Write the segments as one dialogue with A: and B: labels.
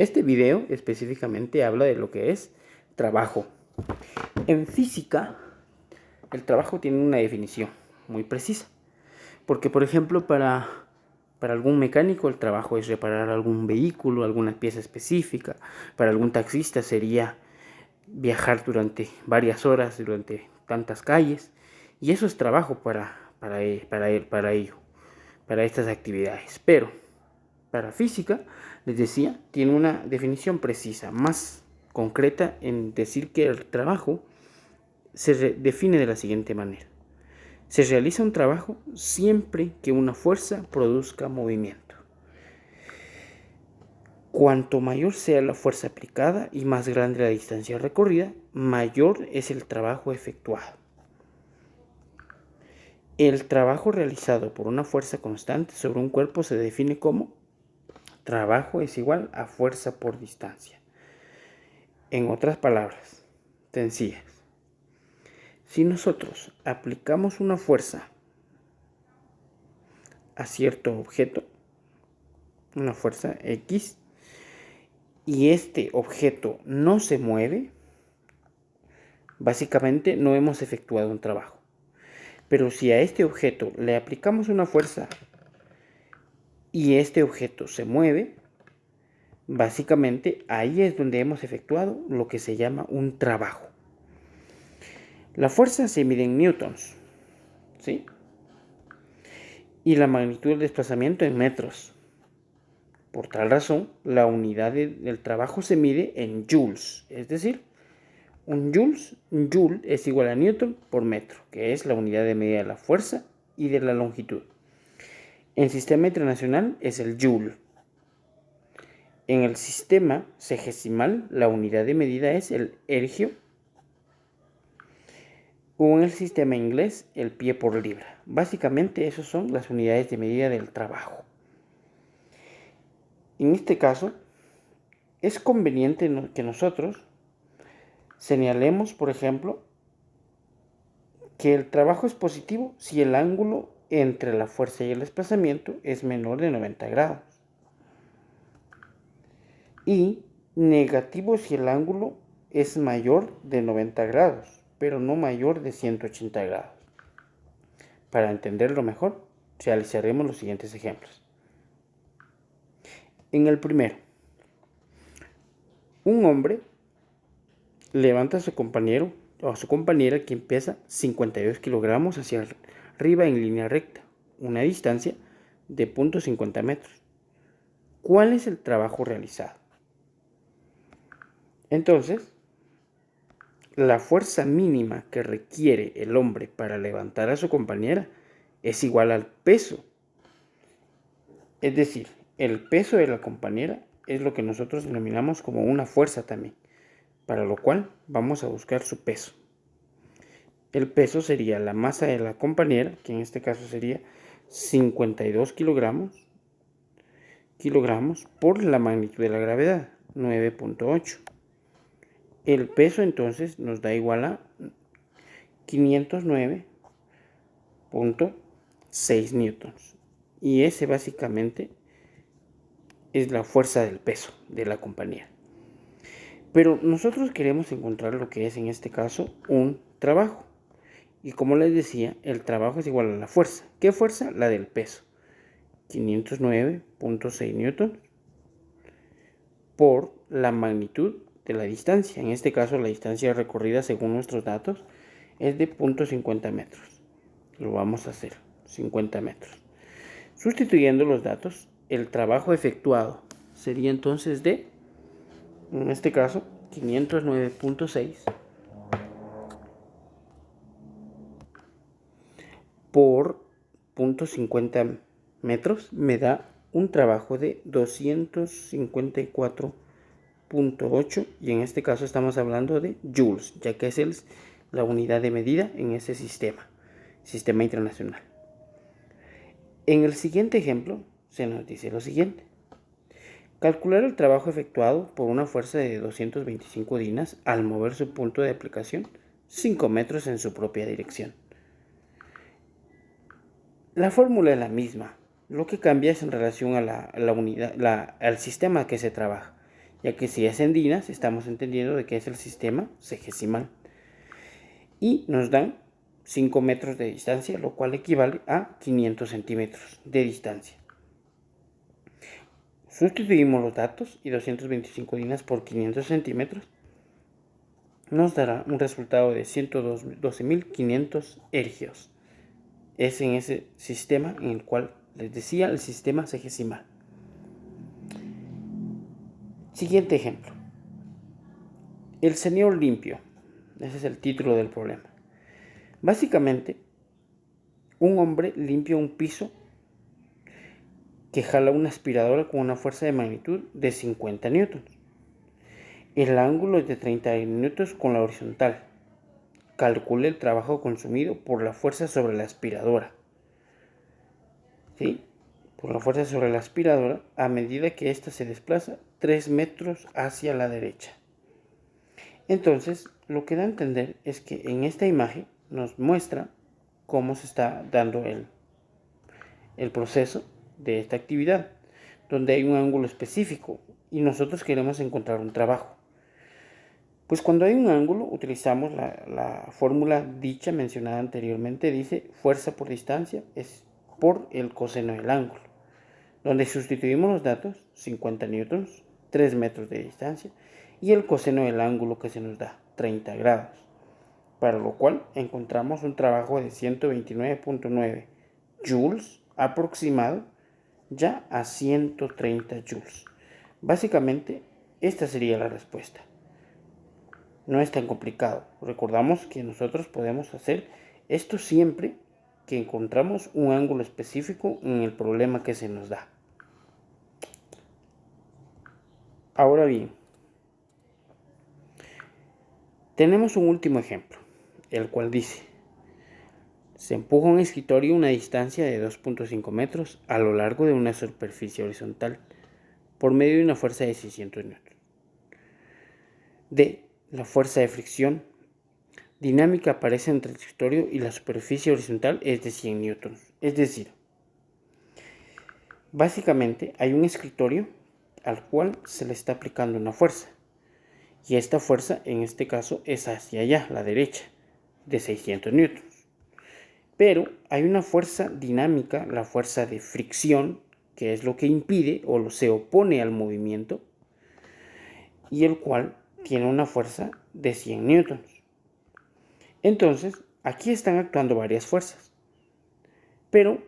A: Este video específicamente habla de lo que es trabajo. En física, el trabajo tiene una definición muy precisa. Porque, por ejemplo, para algún mecánico el trabajo es reparar algún vehículo, alguna pieza específica. Para algún taxista sería viajar durante varias horas, durante tantas calles. Y eso es trabajo para ello, para estas actividades. Pero para física, les decía, tiene una definición precisa, más concreta en decir que el trabajo se define de la siguiente manera. Se realiza un trabajo siempre que una fuerza produzca movimiento. Cuanto mayor sea la fuerza aplicada y más grande la distancia recorrida, mayor es el trabajo efectuado. El trabajo realizado por una fuerza constante sobre un cuerpo se define como trabajo es igual a fuerza por distancia. En otras palabras sencillas, si nosotros aplicamos una fuerza a cierto objeto, una fuerza X, y este objeto no se mueve, básicamente no hemos efectuado un trabajo. Pero si a este objeto le aplicamos una fuerza y este objeto se mueve, básicamente ahí es donde hemos efectuado lo que se llama un trabajo. La fuerza se mide en newtons, ¿sí? Y la magnitud del desplazamiento en metros. Por tal razón, la unidad del trabajo se mide en joules, es decir, un joule es igual a newton por metro, que es la unidad de medida de la fuerza y de la longitud. En sistema internacional es el joule. En el sistema sexagesimal, la unidad de medida es el ergio, o en el sistema inglés, el pie por libra. Básicamente, esas son las unidades de medida del trabajo. En este caso, es conveniente que nosotros señalemos, por ejemplo, que el trabajo es positivo si el ángulo entre la fuerza y el desplazamiento es menor de 90 grados. Y negativo si el ángulo es mayor de 90 grados, pero no mayor de 180 grados. Para entenderlo mejor, realizaremos los siguientes ejemplos. En el primero, un hombre levanta a su compañero o a su compañera, quien pesa 52 kilogramos, hacia arriba en línea recta, una distancia de 0.50 metros. ¿Cuál es el trabajo realizado? Entonces, la fuerza mínima que requiere el hombre para levantar a su compañera es igual al peso. Es decir, el peso de la compañera es lo que nosotros denominamos como una fuerza también, para lo cual vamos a buscar su peso. El peso sería la masa de la compañera, que en este caso sería 52 kilogramos por la magnitud de la gravedad, 9.8. El peso entonces nos da igual a 509.6 newtons. Y ese básicamente es la fuerza del peso de la compañía. Pero nosotros queremos encontrar lo que es en este caso un trabajo. Y como les decía, el trabajo es igual a la fuerza. ¿Qué fuerza? La del peso. 509.6 newtons por la magnitud de la distancia. En este caso, la distancia recorrida según nuestros datos es de 0.50 metros. Lo vamos a hacer, 50 metros. Sustituyendo los datos, el trabajo efectuado sería entonces de, en este caso, 509.6 por 0.50 metros me da un trabajo de 254.8, y en este caso estamos hablando de joules, ya que es la unidad de medida en ese sistema internacional. En el siguiente ejemplo se nos dice lo siguiente: calcular el trabajo efectuado por una fuerza de 225 dinas al mover su punto de aplicación 5 metros en su propia dirección. La fórmula es la misma, lo que cambia es en relación a la unidad, al sistema que se trabaja. ya que si es en dinas estamos entendiendo de que es el sistema sexagesimal. Y nos dan 5 metros de distancia, lo cual equivale a 500 centímetros de distancia. Sustituimos los datos y 225 dinas por 500 centímetros nos dará un resultado de 112.500 ergios. Es en ese sistema en el cual les decía el sistema sexagesimal. Siguiente ejemplo. El señor limpio. Ese es el título del problema. Básicamente, un hombre limpia un piso que jala una aspiradora con una fuerza de magnitud de 50 newtons. El ángulo es de 30 newtons con la horizontal. Calcule el trabajo consumido por la fuerza sobre la aspiradora. ¿Sí? Por la fuerza sobre la aspiradora a medida que ésta se desplaza 3 metros hacia la derecha. Entonces, lo que da a entender es que en esta imagen nos muestra cómo se está dando el proceso de esta actividad, donde hay un ángulo específico y nosotros queremos encontrar un trabajo. Pues cuando hay un ángulo utilizamos la fórmula dicha mencionada anteriormente, dice fuerza por distancia es por el coseno del ángulo, donde sustituimos los datos 50 newtons, 3 metros de distancia y el coseno del ángulo que se nos da 30 grados, para lo cual encontramos un trabajo de 129.9 joules aproximado ya a 130 joules. Básicamente esta sería la respuesta. No es tan complicado. Recordamos que nosotros podemos hacer esto siempre que encontramos un ángulo específico en el problema que se nos da. Ahora bien, tenemos un último ejemplo, el cual dice: se empuja un escritorio a una distancia de 2.5 metros a lo largo de una superficie horizontal por medio de una fuerza de 600 newtons. D. La fuerza de fricción dinámica aparece entre el escritorio y la superficie horizontal es de 100 newtons. Es decir, básicamente hay un escritorio al cual se le está aplicando una fuerza. Y esta fuerza en este caso es hacia allá, la derecha, de 600 newtons. Pero hay una fuerza dinámica, la fuerza de fricción, que es lo que impide o se opone al movimiento, y el cual tiene una fuerza de 100 newtons. Entonces, aquí están actuando varias fuerzas, pero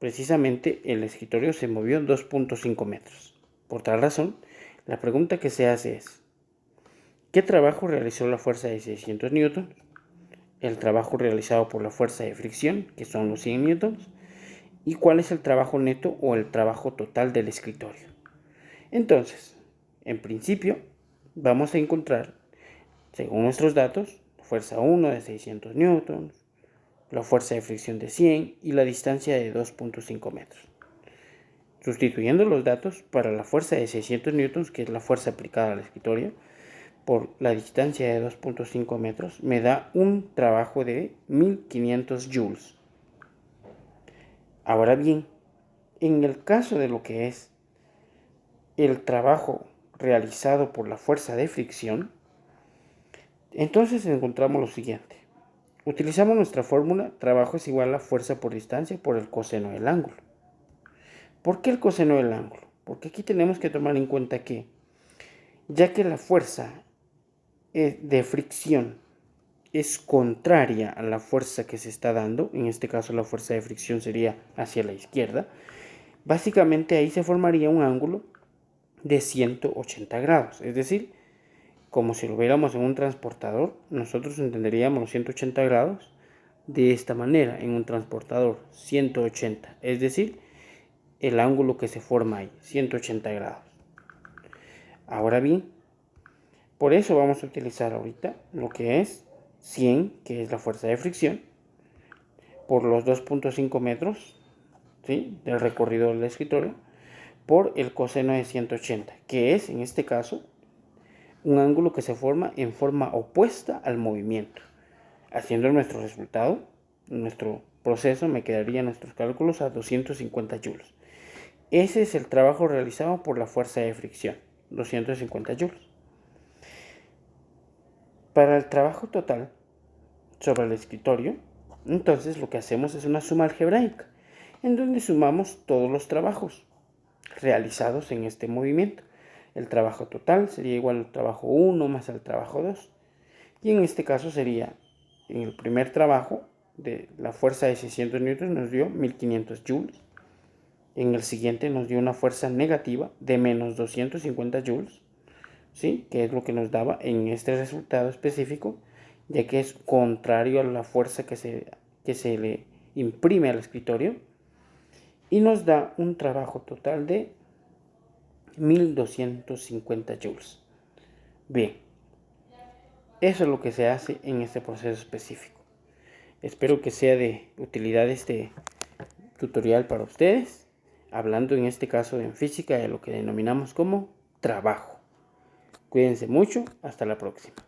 A: precisamente el escritorio se movió 2.5 metros. Por tal razón, la pregunta que se hace es: ¿qué trabajo realizó la fuerza de 600 newtons? El trabajo realizado por la fuerza de fricción, que son los 100 newtons, y cuál es el trabajo neto o el trabajo total del escritorio. Entonces, en principio, vamos a encontrar, según nuestros datos, la fuerza 1 de 600 newtons, la fuerza de fricción de 100 y la distancia de 2.5 metros. Sustituyendo los datos para la fuerza de 600 newtons, que es la fuerza aplicada al escritorio, por la distancia de 2.5 metros, me da un trabajo de 1500 joules. Ahora bien, en el caso de lo que es el trabajo realizado por la fuerza de fricción, entonces encontramos lo siguiente. Utilizamos nuestra fórmula, trabajo es igual a fuerza por distancia por el coseno del ángulo. ¿Por qué el coseno del ángulo? Porque aquí tenemos que tomar en cuenta que, ya que la fuerza de fricción es contraria a la fuerza que se está dando, en este caso la fuerza de fricción sería hacia la izquierda, básicamente ahí se formaría un ángulo de 180 grados, es decir, como si lo viéramos en un transportador, nosotros entenderíamos los 180 grados de esta manera, en un transportador 180, es decir, el ángulo que se forma ahí, 180 grados. Ahora bien, por eso vamos a utilizar ahorita lo que es 100, que es la fuerza de fricción, por los 2.5 metros, ¿sí?, del recorrido del escritorio, por el coseno de 180, que es, en este caso, un ángulo que se forma en forma opuesta al movimiento. Haciendo nuestro resultado, nuestro proceso, me quedaría nuestros cálculos a 250 joules. Ese es el trabajo realizado por la fuerza de fricción. 250 joules. Para el trabajo total sobre el escritorio, entonces lo que hacemos es una suma algebraica, en donde sumamos todos los trabajos realizados en este movimiento. El trabajo total sería igual al trabajo 1 más al trabajo 2. Y en este caso sería, en el primer trabajo, de la fuerza de 600 newtons nos dio 1500 joules. En el siguiente nos dio una fuerza negativa de menos 250 joules, ¿sí? Que es lo que nos daba en este resultado específico, ya que es contrario a la fuerza que se le imprime al escritorio. Y nos da un trabajo total de 1250 joules. Bien, eso es lo que se hace en este proceso específico. Espero que sea de utilidad este tutorial para ustedes, hablando en este caso en física de lo que denominamos como trabajo. Cuídense mucho, hasta la próxima.